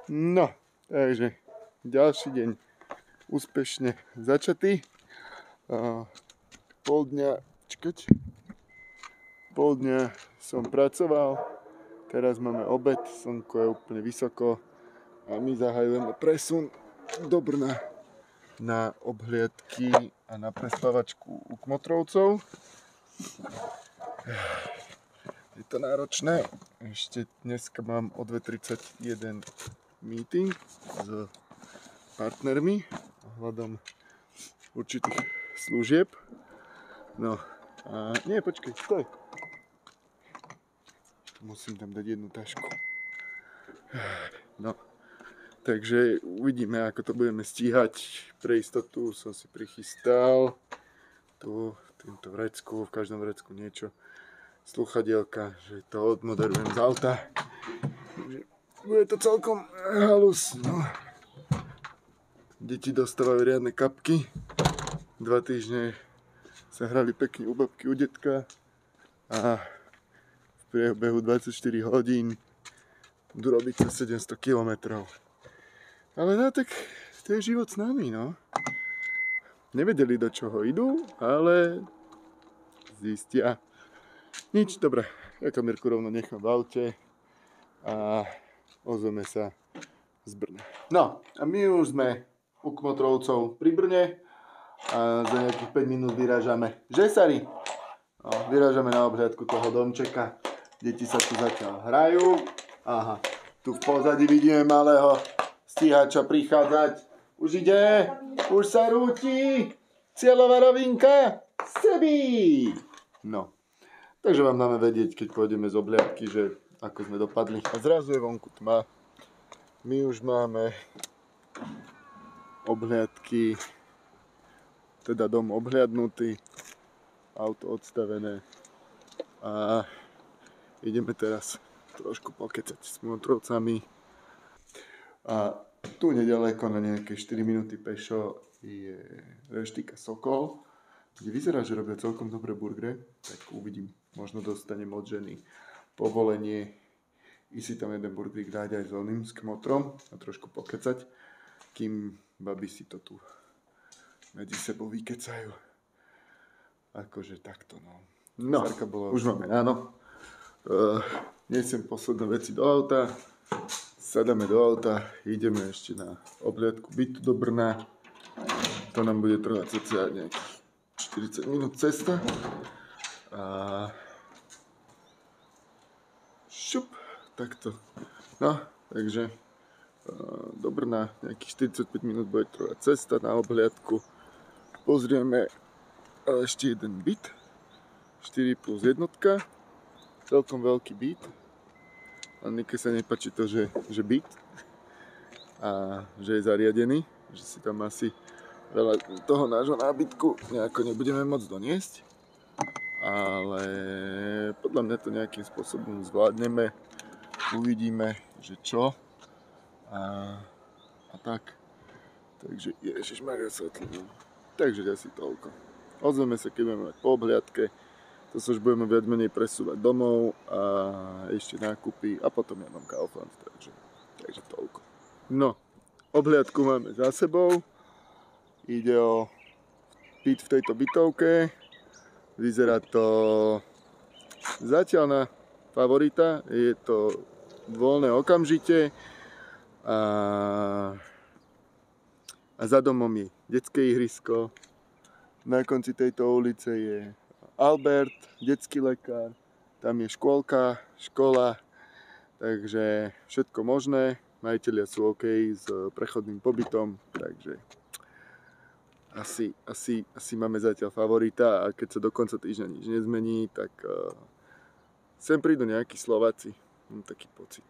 No, takže ďalší deň úspešne začatý. Pol dňa som pracoval, teraz máme obed, slnko je úplne vysoko a my zahajujeme presun do Brna na obhliadky a na prespávačku u Kmotrovcov. Je to náročné, ešte dneska mám o 2:31 meeting s partnermi ohľadom určitých služieb. No a nie, počkaj, stoj. Musím tam dať jednu tašku. No, takže uvidíme, ako to budeme stíhať. Pre istotu som si prichystal tu v tomto vrecku, v každom vrecku niečo, sluchadielka, že to odmoderujem z auta. Bude to celkom halus. No. Deti dostávajú riadne kapky. 2 týždne sa hrali pekne u babky, u detka a v priebehu 24 hodín budú robiť sa 700 km. Ale no tak to je život s nami, no. Nevedeli, do čoho idú, ale zistia. Nič, dobre, ja kamerku rovno nechám v aute a ozveme sa z Brna. No, a my už sme u Kmotrovcov pri Brne a za nejakých 5 minút vyrážame. Že, Sari? No, vyrážame na obhliadku toho domčeka. Deti sa tu zatiaľ hrajú. Aha, tu v pozadí vidíme malého stíhača prichádzať. Už ide, už sa rúti. Cieľová rovinka, sebi. No, takže vám dáme vedieť, keď pôjdeme z obhliadky, že ako sme dopadli. A zrazu je vonku tma. My už máme obhliadky, teda dom obhliadnutý, auto odstavené a ideme teraz trošku pokecať s Kmotrovcami. A tu nedaleko na nejaké 4 minúty pešo je reštika Sokol, kde vyzerá, že robia celkom dobré burgery, tak uvidím, možno dostanem od ženy povolenie ísť si tam jeden burgerík dať aj s oným, s Kmotrom a trošku pokecať, kým babi si to tu medzi sebou vykecajú. Akože takto, no. No, už máme ráno. Nesiem posledné veci do auta. Sadáme do auta, ideme ešte na obhliadku bytu do Brna. To nám bude trvať cca nejakých 40 minút cesta. A šup, takto. No, takže do Brna nejakých 45 minút bude trvať cesta na obhliadku. Pozrieme ešte jeden byt. 4+1. Celkom veľký byt. A Nike sa nepáči to, že byt a že je zariadený, že si tam asi veľa toho nášho nábytku nejako nebudeme môcť doniesť, ale podľa mňa to nejakým spôsobom zvládneme, uvidíme, že čo a tak. Takže ježišmaria svetlino. Takže asi toľko. Ozveme sa, keď budeme mať po obhliadke. To sa už budeme viac menej presúvať domov a ešte nákupy a potom ja mám Kaufland, takže toľko. No, obhliadku máme za sebou. Ide o byt v tejto bytovke. Vyzerá to zatiaľ na favorita. Je to voľné okamžite a za domom je detské ihrisko. Na konci tejto ulice je Albert, detský lekár, tam je škôlka, škola, takže všetko možné. Majitelia sú OK s prechodným pobytom, takže asi máme zatiaľ favorita a keď sa do konca týždňa nič nezmení, tak sem prídu nejakí Slováci, mám taký pocit.